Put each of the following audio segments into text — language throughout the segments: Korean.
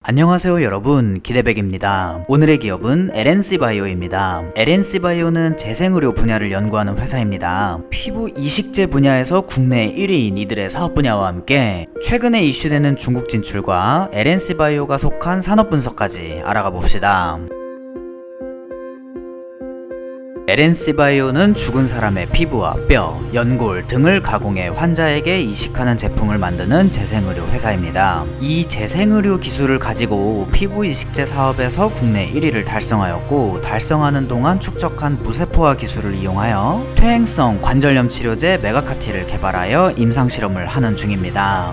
안녕하세요 여러분, 기대백입니다. 오늘의 기업은 LNC바이오입니다. LNC바이오는 재생의료 분야를 연구하는 회사입니다. 피부 이식제 분야에서 국내 1위인 이들의 사업 분야와 함께 최근에 이슈되는 중국 진출과 LNC바이오가 속한 산업 분석까지 알아가 봅시다. LNC바이오는 죽은 사람의 피부와 뼈, 연골 등을 가공해 환자에게 이식하는 제품을 만드는 재생의료 회사입니다. 이 재생의료 기술을 가지고 피부 이식제 사업에서 국내 1위를 달성하였고, 달성하는 동안 축적한 무세포화 기술을 이용하여 퇴행성 관절염 치료제 메가카티를 개발하여 임상실험을 하는 중입니다.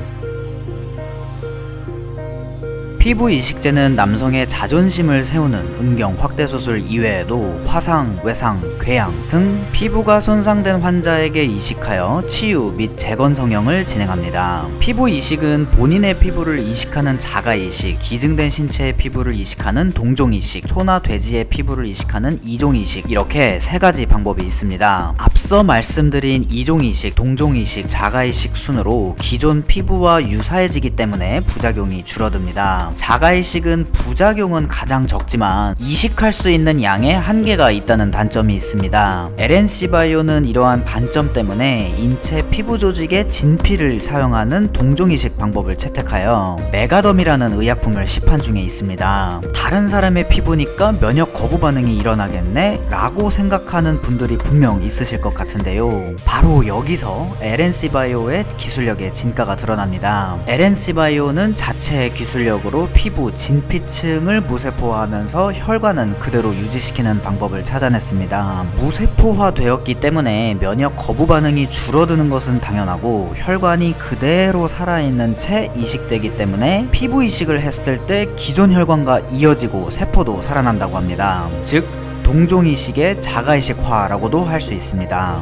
피부 이식제는 남성의 자존심을 세우는 음경 확대 수술 이외에도 화상, 외상, 궤양 등 피부가 손상된 환자에게 이식하여 치유 및 재건 성형을 진행합니다. 피부 이식은 본인의 피부를 이식하는 자가 이식, 기증된 신체의 피부를 이식하는 동종 이식, 소나 돼지의 피부를 이식하는 이종 이식, 이렇게 세 가지 방법이 있습니다. 앞서 말씀드린 이종 이식, 동종 이식, 자가 이식 순으로 기존 피부와 유사해지기 때문에 부작용이 줄어듭니다. 자가이식은 부작용은 가장 적지만 이식할 수 있는 양에 한계가 있다는 단점이 있습니다. LNC바이오는 이러한 단점 때문에 인체 피부 조직에 진피를 사용하는 동종이식 방법을 채택하여 메가덤이라는 의약품을 시판 중에 있습니다. 다른 사람의 피부니까 면역 거부 반응이 일어나겠네? 라고 생각하는 분들이 분명 있으실 것 같은데요. 바로 여기서 LNC바이오의 기술력의 진가가 드러납니다. LNC바이오는 자체의 기술력으로 피부 진피층을 무세포화하면서 혈관은 그대로 유지시키는 방법을 찾아냈습니다. 무세포화 되었기 때문에 면역 거부 반응이 줄어드는 것은 당연하고, 혈관이 그대로 살아있는 채 이식되기 때문에 피부 이식을 했을 때 기존 혈관과 이어지고 세포도 살아난다고 합니다. 즉 동종 이식의 자가 이식화라고도 할 수 있습니다.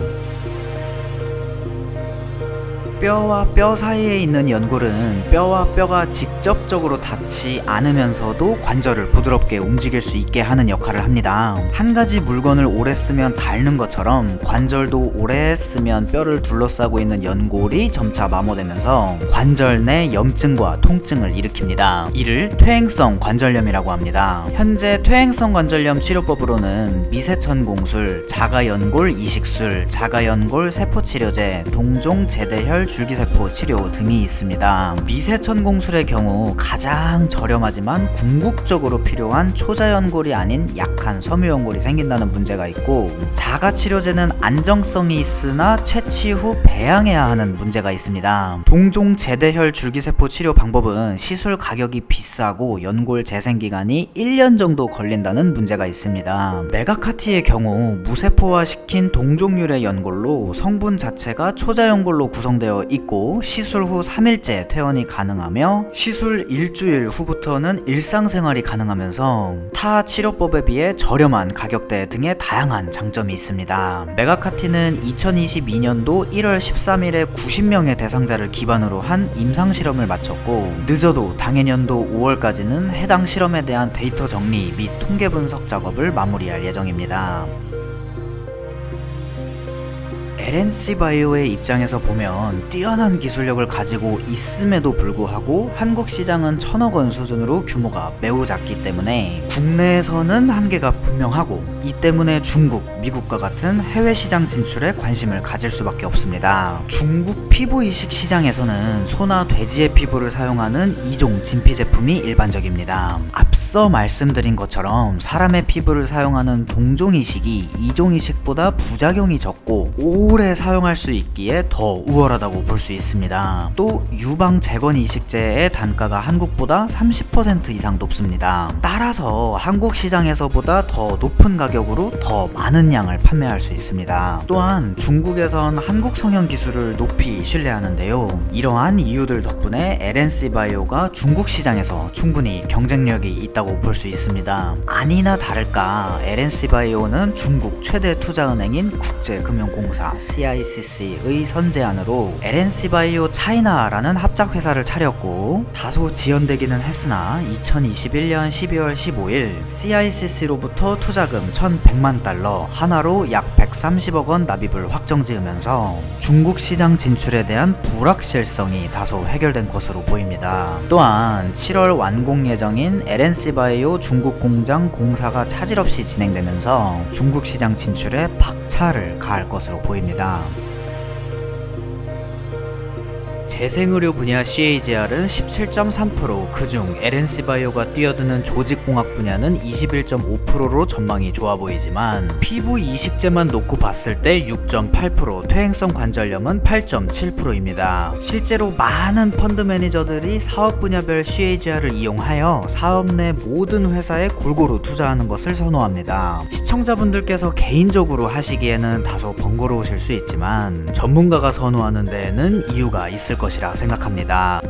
뼈와 뼈 사이에 있는 연골은 뼈와 뼈가 직접적으로 닿지 않으면서도 관절을 부드럽게 움직일 수 있게 하는 역할을 합니다. 한 가지 물건을 오래 쓰면 닳는 것처럼 관절도 오래 쓰면 뼈를 둘러싸고 있는 연골이 점차 마모되면서 관절 내 염증과 통증을 일으킵니다. 이를 퇴행성 관절염이라고 합니다. 현재 퇴행성 관절염 치료법으로는 미세천공술, 자가연골 이식술, 자가연골 세포치료제, 동종 제대혈 줄기세포 치료 등이 있습니다. 미세천공술의 경우 가장 저렴하지만 궁극적으로 필요한 초자연골이 아닌 약한 섬유연골이 생긴다는 문제가 있고, 자가치료제는 안정성이 있으나 채취 후 배양해야 하는 문제가 있습니다. 동종 제대혈 줄기세포 치료 방법은 시술 가격이 비싸고 연골 재생기간이 1년 정도 걸린다는 문제가 있습니다. 메가카티의 경우 무세포화시킨 동종률의 연골로 성분 자체가 초자연골로 구성되어 있고, 시술 후 3일째 퇴원이 가능하며 시술 일주일 후부터는 일상생활이 가능하면서 타 치료법에 비해 저렴한 가격대 등의 다양한 장점이 있습니다. 메가카티는 2022년도 1월 13일에 90명의 대상자를 기반으로 한 임상실험을 마쳤고, 늦어도 당해년도 5월까지는 해당 실험에 대한 데이터 정리 및 통계 분석 작업을 마무리할 예정입니다. LNC바이오의 입장에서 보면 뛰어난 기술력을 가지고 있음에도 불구하고 한국 시장은 1,000억 원 수준으로 규모가 매우 작기 때문에 국내에서는 한계가 분명하고, 이 때문에 중국, 미국과 같은 해외 시장 진출에 관심을 가질 수밖에 없습니다. 중국 피부 이식 시장에서는 소나 돼지의 피부를 사용하는 이종 진피 제품이 일반적입니다. 앞서 말씀드린 것처럼 사람의 피부를 사용하는 동종 이식이 이종 이식보다 부작용이 적고 오래 사용할 수 있기에 더 우월하다고 볼 수 있습니다. 또 유방 재건 이식제의 단가가 한국보다 30% 이상 높습니다. 따라서 한국 시장에서보다 더 높은 가격으로 더 많은 양을 판매할 수 있습니다. 또한 중국에선 한국 성형 기술을 높이 신뢰하는데요. 이러한 이유들 덕분에 LNC바이오가 중국 시장에서 충분히 경쟁력이 있다고 볼 수 있습니다. 아니나 다를까 LNC바이오는 중국 최대 투자은행인 국제금융공사 CICC의 선제안으로 LNC바이오 차이나라는 합작회사를 차렸고 다소 지연되기는 했으나 2021년 12월 15일 CICC로부터 투자금 1,100만 달러 하나로 약 130억 원 납입을 확정지으면서 중국 시장 진출에 대한 불확실성이 다소 해결된 것으로 보입니다. 또한 7월 완공 예정인 LNC바이오 중국 공장 공사가 차질 없이 진행되면서 중국 시장 진출에 박차를 가할 것으로 보입니다. 재생의료 분야 CAGR은 17.3%, 그중 LNC바이오가 뛰어드는 조직공학 분야는 21.5%로 전망이 좋아 보이지만 피부 이식제만 놓고 봤을 때 6.8%, 퇴행성 관절염은 8.7%입니다. 실제로 많은 펀드 매니저들이 사업 분야별 CAGR을 이용하여 사업 내 모든 회사에 골고루 투자하는 것을 선호합니다. 시청자분들께서 개인적으로 하시기에는 다소 번거로우실 수 있지만 전문가가 선호하는 데에는 이유가 있을 것이라 생각합니다.